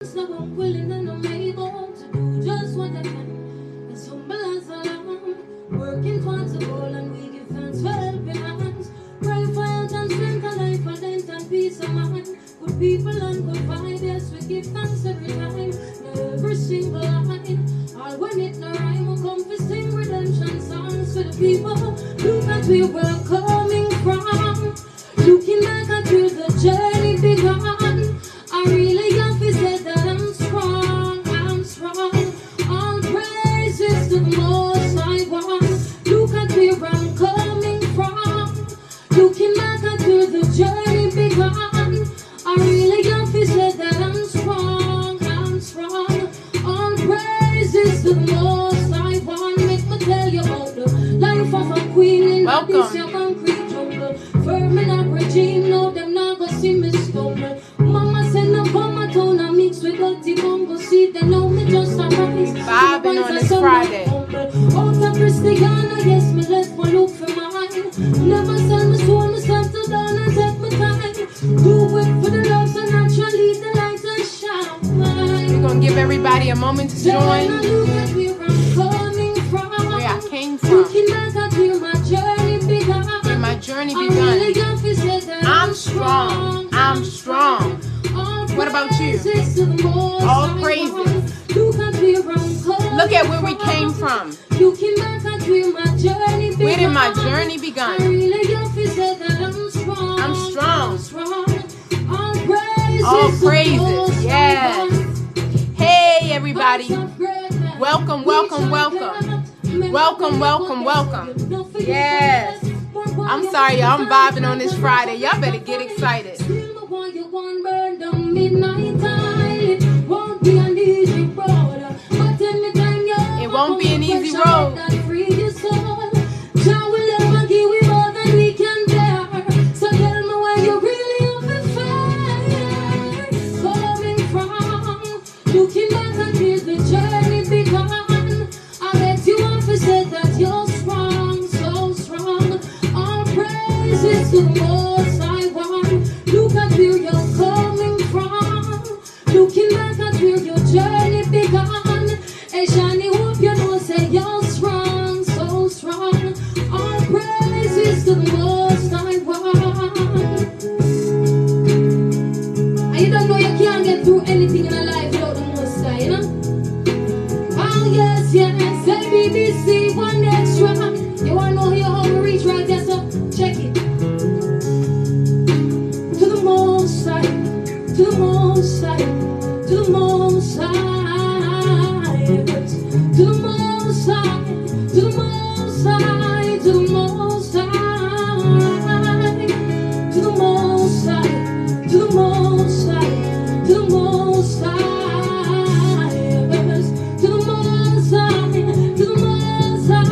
So I'm willing and I'm able to do just what I can. As humble as I am, working towards the goal, and we give thanks for helping hands. Pray for health and strength and life and length and peace of mind. Good people and good vibes, yes, we give thanks every time. Every single line, all when it no rhyme, we come to sing redemption songs for the people. Look at where we're coming from. Looking back at where the journey began. I really have to say that I'm strong. All praises to the Most High One. Look at where I'm coming from. Looking back at where the journey began. I really have to say that I'm strong. All praises to the Most High One. Make me tell you about the life of a queen in this your concrete jungle. Firm in a regime, no them not gonna see me stumble. Mama said no come at town and mix with dirty bongo. See they know me just a rise. Vibing on this Friday. Out of Christiana, yes, me left for look for mine. Never sell my soul, myself to down and take my time. Do it for the love, so naturally the light and shine. We're going to give everybody a moment to join. Where I came from. Where my journey begun. I'm strong. What about you? All praises. Look at where we came from. Where did my journey begun? I'm strong. All praises. Yes. Hey, everybody. Welcome. Yes. I'm sorry, y'all. I'm vibing on this Friday. Y'all better get excited. It won't be an easy road. Looking back and here's the journey begun. I bet you want to say that you're strong, so strong. All praises to the Most High One. Look at where you're coming from. Looking back at where your journey began. Hey, Shani, hope you know, say you're strong, so strong. All praises to the Most High One. And you don't know you can't get through anything in a life without the Most High, you know? Oh, yes, say BBC one extra. You want to know here how we reach right there, so check it. To the Most High, to the Most High, to the Most High, to the Most High, to the Most High, to the Most High, to the Most High, to the Most High, to the Most High, to the Most High, to the Most High,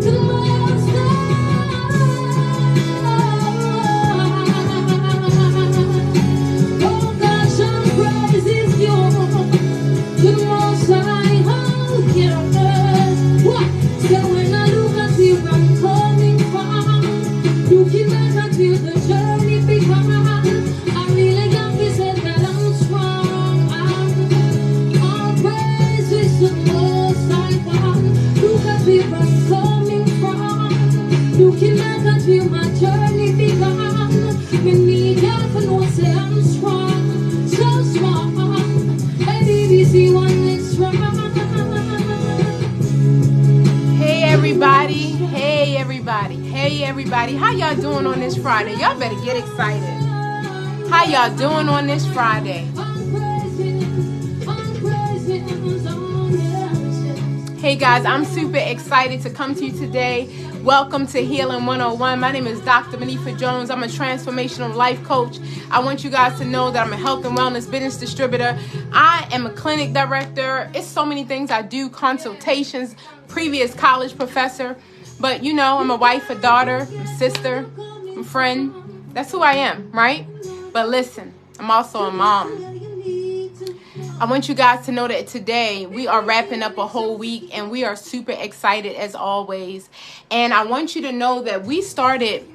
to the Most High. Oh gosh, I'm praising you. To the Most High, oh yes. What? So when I look at where I'm coming from, looking back at where the journey began, I really got to say that I'm strong. All praises to the Most High One. Look at where I'm coming from, looking back at where my journey began. Me need help for no say I'm strong, so strong. Hey, BBC one extra. Hey everybody, how y'all doing on this Friday? Y'all better get excited. How y'all doing on this Friday? Hey guys, I'm super excited to come to you today. Welcome to Healing 101. My name is DrMonifa Jones. I'm a transformational life coach. I want you guys to know that I'm a health and wellness business distributor. I am a clinic director. It's so many things I do, consultations, previous college professor. But you know, I'm a wife, a daughter, a sister, a friend. That's who I am, right? But listen, I'm also a mom. I want you guys to know that today we are wrapping up a whole week and we are super excited as always. And I want you to know that we started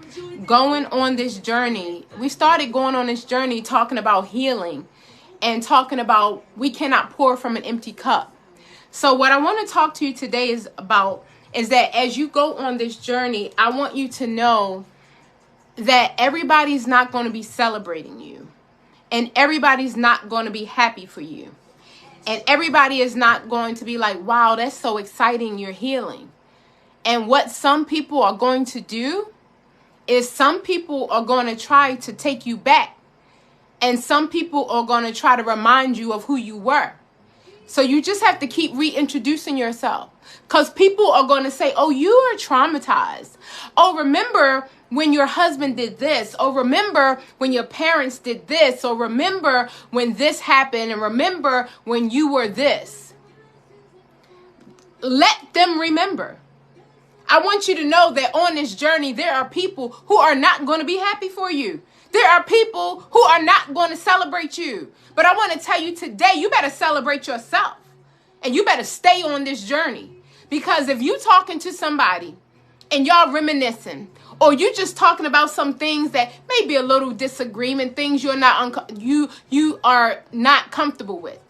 going on this journey. We started going on this journey talking about healing. and talking about we cannot pour from an empty cup. So what I want to talk to you today is that as you go on this journey, I want you to know that everybody's not going to be celebrating you, and everybody's not going to be happy for you, and everybody is not going to be like, wow, that's so exciting, you're healing. And what some people are going to do is some people are going to try to take you back, and some people are going to try to remind you of who you were. So you just have to keep reintroducing yourself, because people are going to say, oh, you are traumatized. Oh, remember when your husband did this? Oh, remember when your parents did this? Or remember when this happened? And remember when you were this? Let them remember. I want you to know that on this journey, there are people who are not going to be happy for you. There are people who are not going to celebrate you. But I want to tell you today, you better celebrate yourself. And you better stay on this journey. Because if you talking to somebody and y'all reminiscing, or you just talking about some things that may be a little disagreement, things you are not comfortable with.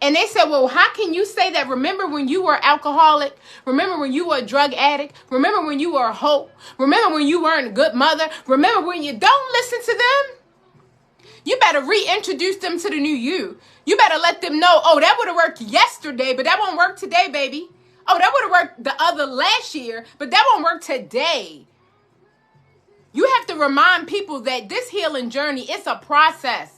And they said, well, how can you say that? Remember when you were alcoholic? Remember when you were a drug addict? Remember when you were a hoe? Remember when you weren't a good mother? Remember when you don't listen to them? You better reintroduce them to the new you. You better let them know, oh, that would have worked yesterday, but that won't work today, baby. Oh, that would have worked the other last year, but that won't work today. You have to remind people that this healing journey, it's a process.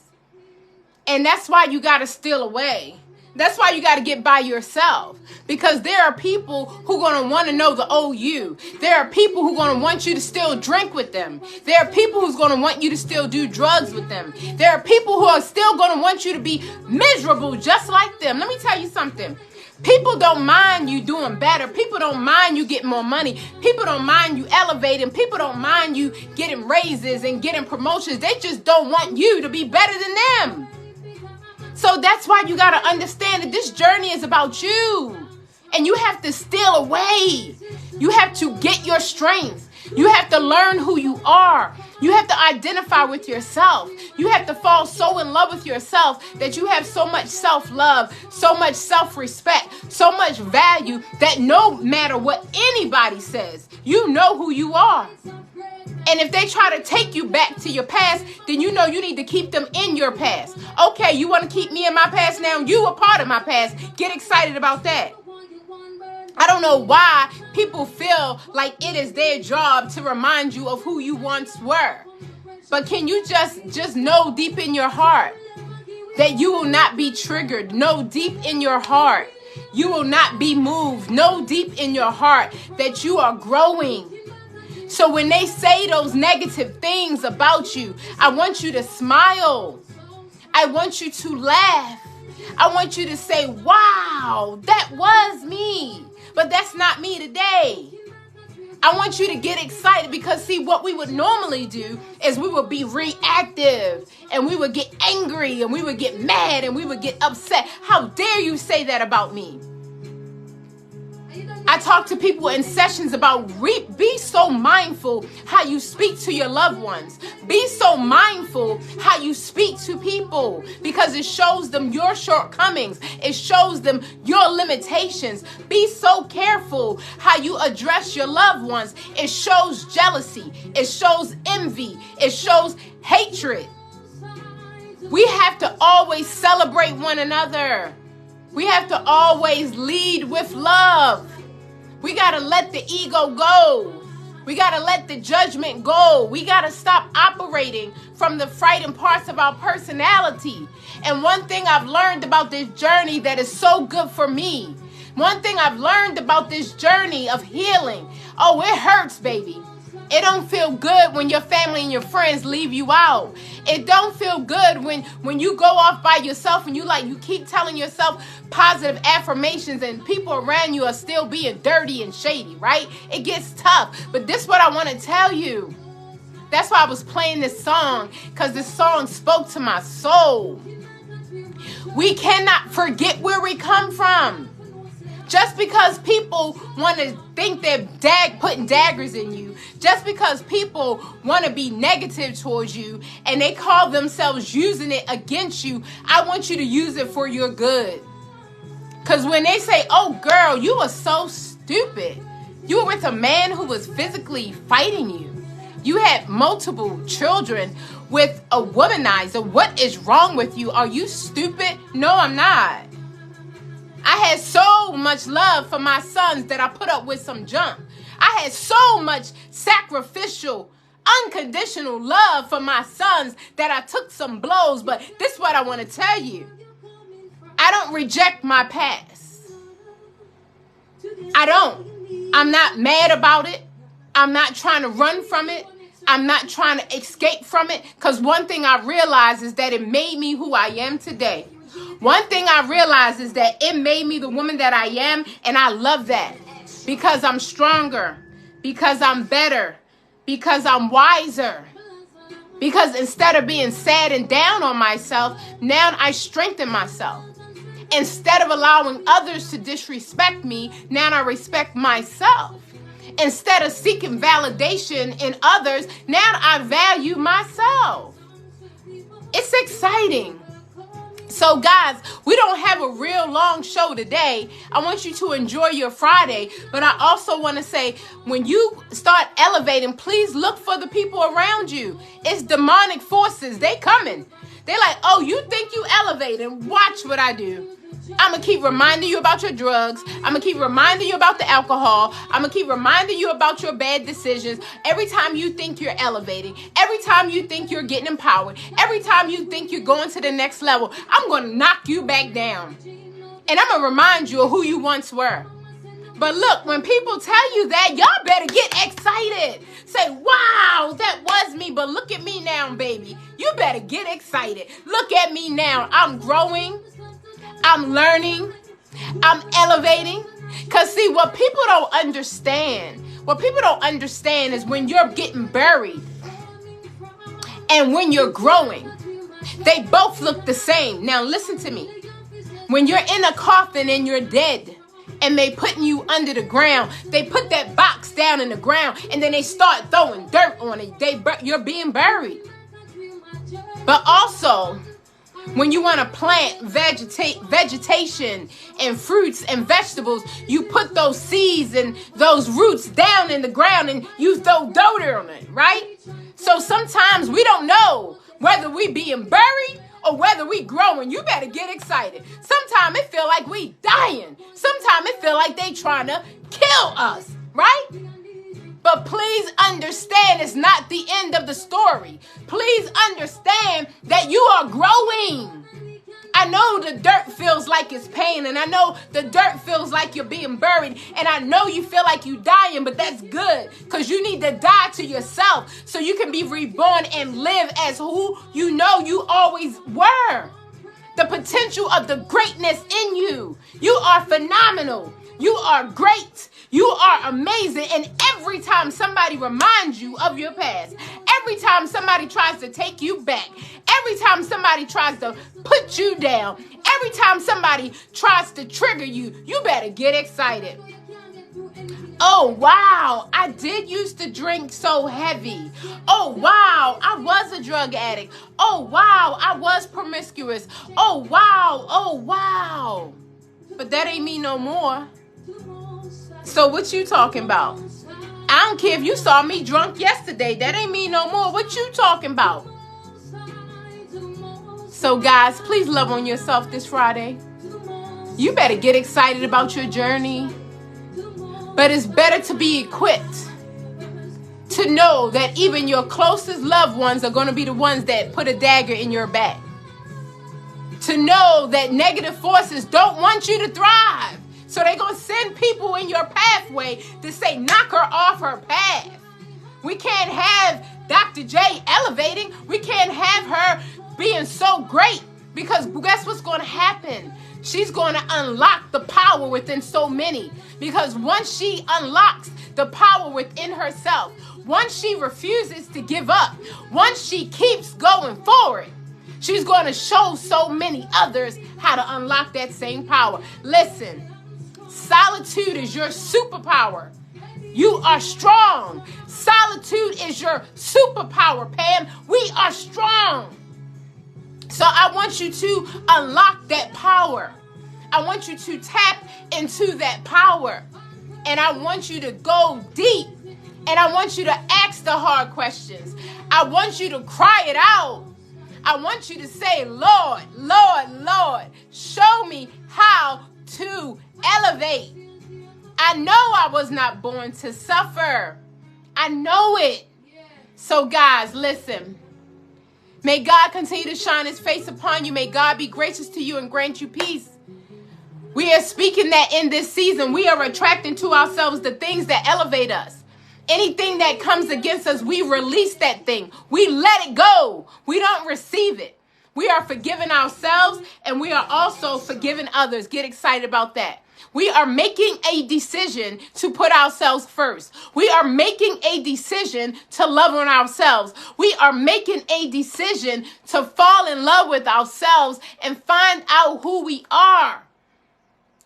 And that's why you got to steal away. That's why you got to get by yourself, because there are people who are going to want to know the old you. There are people who are going to want you to still drink with them. There are people who's going to want you to still do drugs with them. There are people who are still going to want you to be miserable just like them. Let me tell you something. People don't mind you doing better. People don't mind you getting more money. People don't mind you elevating. People don't mind you getting raises and getting promotions. They just don't want you to be better than them. So that's why you got to understand that this journey is about you. And you have to steal away. You have to get your strength. You have to learn who you are. You have to identify with yourself. You have to fall so in love with yourself that you have so much self-love, so much self-respect, so much value that no matter what anybody says, you know who you are. And if they try to take you back to your past, then you know you need to keep them in your past. Okay, you want to keep me in my past now? You a part of my past. Get excited about that. I don't know why people feel like it is their job to remind you of who you once were. But can you just know deep in your heart that you will not be triggered? Know deep in your heart you will not be moved. Know deep in your heart that you are growing. So when they say those negative things about you, I want you to smile. I want you to laugh. I want you to say, wow, that was me. But that's not me today. I want you to get excited because, see, what we would normally do is we would be reactive and we would get angry and we would get mad and we would get upset. How dare you say that about me? I talk to people in sessions about be so mindful how you speak to your loved ones. Be so mindful how you speak to people because it shows them your shortcomings. It shows them your limitations. Be so careful how you address your loved ones. It shows jealousy. It shows envy. It shows hatred. We have to always celebrate one another. We have to always lead with love. We got to let the ego go. We got to let the judgment go. We got to stop operating from the frightened parts of our personality. And one thing I've learned about this journey that is so good for me, one thing I've learned about this journey of healing, oh, it hurts, baby. It don't feel good when your family and your friends leave you out. It don't feel good when you go off by yourself and you keep telling yourself positive affirmations and people around you are still being dirty and shady, right? It gets tough. But this is what I want to tell you. That's why I was playing this song, because this song spoke to my soul. We cannot forget where we come from. Just because people want to think they're putting daggers in you, just because people want to be negative towards you and they call themselves using it against you, I want you to use it for your good. Because when they say, oh girl, you were so stupid. You were with a man who was physically fighting you. You had multiple children with a womanizer. What is wrong with you? Are you stupid? No, I'm not. I had so much love for my sons that I put up with some junk. I had so much sacrificial, unconditional love for my sons that I took some blows. But this is what I want to tell you. I don't reject my past. I don't. I'm not mad about it. I'm not trying to run from it. I'm not trying to escape from it. Because one thing I realized is that it made me who I am today. One thing I realized is that it made me the woman that I am. And I love that. Because I'm stronger. Because I'm better. Because I'm wiser. Because instead of being sad and down on myself, now I strengthen myself. Instead of allowing others to disrespect me, now I respect myself. Instead of seeking validation in others, now I value myself. It's exciting. So guys, we don't have a real long show today. I want you to enjoy your Friday. But I also want to say, when you start elevating, please look for the people around you. It's demonic forces. They coming. They're like, oh, you think you elevating? Watch what I do. I'm going to keep reminding you about your drugs. I'm going to keep reminding you about the alcohol. I'm going to keep reminding you about your bad decisions. Every time you think you're elevating, every time you think you're getting empowered, every time you think you're going to the next level, I'm going to knock you back down. And I'm going to remind you of who you once were. But look, when people tell you that, y'all better get excited. Say, wow, that was me. But look at me now, baby. You better get excited. Look at me now. I'm growing. I'm learning. I'm elevating. Because see, what people don't understand is when you're getting buried and when you're growing, they both look the same. Now listen to me. When you're in a coffin and you're dead and they putting you under the ground, they put that box down in the ground and then they start throwing dirt on it. You're being buried. But also, when you want to plant vegetation and fruits and vegetables, you put those seeds and those roots down in the ground and you throw dirt on it, right? So sometimes we don't know whether we being buried or whether we growing. You better get excited. Sometimes it feel like we dying. Sometimes it feel like they trying to kill us, right? But please understand, it's not the end of the story. Please understand that you are growing. I know the dirt feels like it's pain, and I know the dirt feels like you're being buried, and I know you feel like you're dying, but that's good, because you need to die to yourself so you can be reborn and live as who you know you always were. The potential of the greatness in you. You are phenomenal. You are great. You are amazing. And every time somebody reminds you of your past, every time somebody tries to take you back, every time somebody tries to put you down, every time somebody tries to trigger you, you better get excited. Oh, wow, I did used to drink so heavy. Oh, wow, I was a drug addict. Oh, wow, I was promiscuous. Oh, wow. But that ain't me no more. So what you talking about? I don't care if you saw me drunk yesterday. That ain't me no more. What you talking about? So guys, please love on yourself this Friday. You better get excited about your journey. But it's better to be equipped to know that even your closest loved ones are going to be the ones that put a dagger in your back. To know that negative forces don't want you to thrive. So they're going to send people in your pathway to say, knock her off her path. We can't have Dr. J elevating. We can't have her being so great, because guess what's going to happen? She's going to unlock the power within so many. Because once she unlocks the power within herself, once she refuses to give up, once she keeps going forward, she's going to show so many others how to unlock that same power. Listen, solitude is your superpower. You are strong. Solitude is your superpower, Pam. We are strong. So I want you to unlock that power. I want you to tap into that power. And I want you to go deep. And I want you to ask the hard questions. I want you to cry it out. I want you to say, Lord, Lord, Lord, show me how to elevate. I know I was not born to suffer. I know it. So guys, listen. May God continue to shine his face upon you. May God be gracious to you and grant you peace. We are speaking that in this season, we are attracting to ourselves the things that elevate us. Anything that comes against us, we release that thing. We let it go. We don't receive it. We are forgiving ourselves and we are also forgiving others. Get excited about that. We are making a decision to put ourselves first. We are making a decision to love on ourselves. We are making a decision to fall in love with ourselves and find out who we are.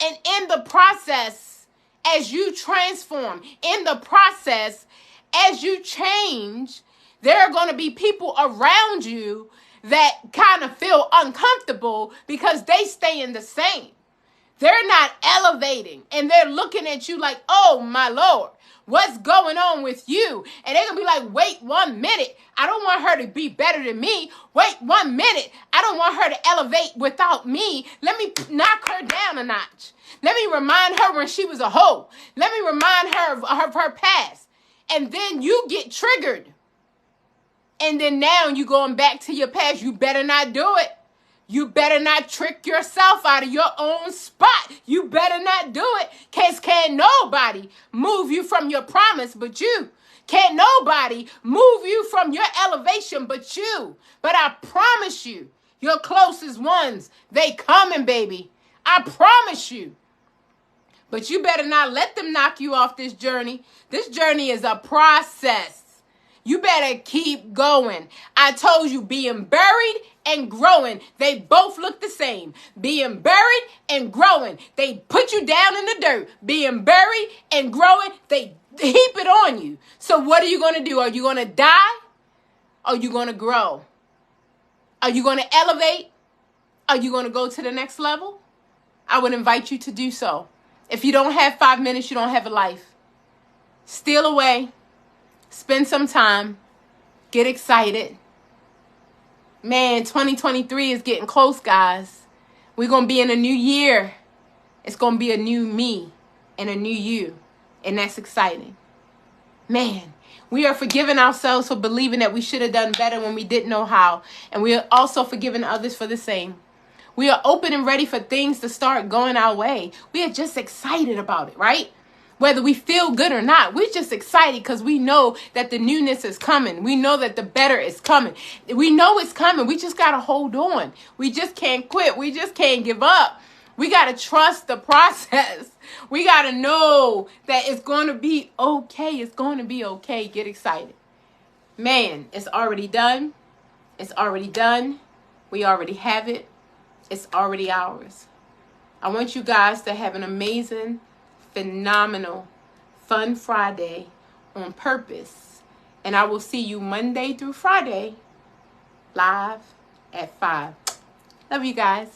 And in the process, as you transform, in the process, as you change, there are going to be people around you that kind of feel uncomfortable because they stay in the same. They're not elevating and they're looking at you like, oh my Lord, what's going on with you? And they're going to be like, wait 1 minute. I don't want her to be better than me. Wait 1 minute. I don't want her to elevate without me. Let me knock her down a notch. Let me remind her when she was a hoe. Let me remind her of her past. And then you get triggered. And then now you going back to your past. You better not do it. You better not trick yourself out of your own spot. You better not do it. Because can't nobody move you from your promise but you. Can't nobody move you from your elevation but you. But I promise you, your closest ones, they coming, baby. I promise you. But you better not let them knock you off this journey. This journey is a process. You better keep going. I told you, being buried and growing, they both look the same. Being buried and growing, they put you down in the dirt. Being buried and growing, they heap it on you. So what are you going to do? Are you going to die? Or are you going to grow? Are you going to elevate? Are you going to go to the next level? I would invite you to do so. If you don't have 5 minutes, you don't have a life. Steal away. Spend some time. Get excited. Man, 2023 is getting close, guys. We're going to be in a new year. It's going to be a new me and a new you. And that's exciting. Man, we are forgiving ourselves for believing that we should have done better when we didn't know how. And we are also forgiving others for the same. We are open and ready for things to start going our way. We are just excited about it, right? Whether we feel good or not, we're just excited because we know that the newness is coming. We know that the better is coming. We know it's coming. We just got to hold on. We just can't quit. We just can't give up. We got to trust the process. We got to know that it's going to be okay. It's going to be okay. Get excited. Man, it's already done. It's already done. We already have it. It's already ours. I want you guys to have an amazing, phenomenal, fun Friday on purpose. And I will see you Monday through Friday live at 5. Love you guys.